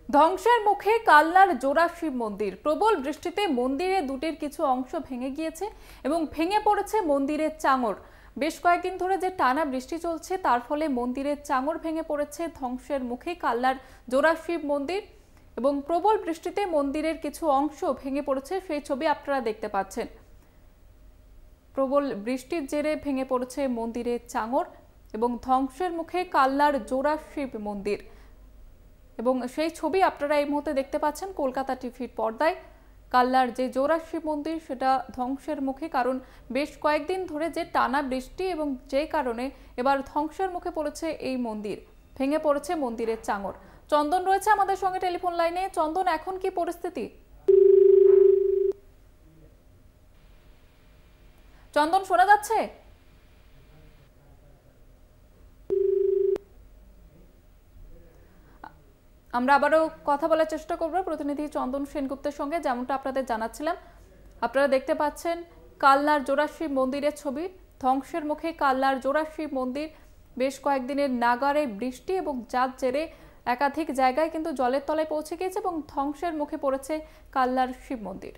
ধ্বংসের মুখে কালনার জোড়া শিব মন্দির। প্রবল বৃষ্টিতে মন্দিরে দুটির কিছু অংশ ভেঙে গিয়েছে এবং ভেঙে পড়েছে মন্দিরের চাঙর। বেশ কয়েকদিন ধরে যে টানা বৃষ্টি চলছে তার ফলে মন্দিরের চাঙর ভেঙে পড়েছে। ধ্বংসের মুখে কালনার জোড়া শিব মন্দির এবং প্রবল বৃষ্টিতে মন্দিরের কিছু অংশ ভেঙে পড়েছে, সেই ছবি আপনারা দেখতে পাচ্ছেন। প্রবল বৃষ্টির জেরে ভেঙে পড়েছে মন্দিরের চাঙর এবং ধ্বংসের মুখে কালনার জোড়া শিব মন্দির এবং সেই ছবি আপনারা এই মুহূর্তে দেখতে পাচ্ছেন কলকাতা টিভির পর্দায়। কালনার যে জোড়া শিব মন্দির সেটা ধ্বংসের মুখে, কারণ বেশ কয়েকদিন ধরে যে টানা বৃষ্টি এবং যে কারণে এবার ধ্বংসের মুখে পড়েছে এই মন্দির, ভেঙে পড়েছে মন্দিরের চাঙর। চন্দন রয়েছে আমাদের সঙ্গে টেলিফোন লাইনে। চন্দন, এখন কি পরিস্থিতি? চন্দন, শোনা যাচ্ছে? আমরা আবারও কথা বলার চেষ্টা করব প্রতিনিধি চন্দন সেনগুপ্তের সঙ্গে। যেমনটা আপনাদের জানাচ্ছিলাম, আপনারা দেখতে পাচ্ছেন কালনার জোড়া শিব মন্দিরের ছবি। ধ্বংসের মুখে কালনার জোড়া শিব মন্দির। বেশ কয়েকদিনের নাগারে বৃষ্টি এবং যার জেরে একাধিক জায়গায় কিন্তু জলের তলায় পৌঁছে গিয়েছে এবং ধ্বংসের মুখে পড়েছে কালনার শিব মন্দির।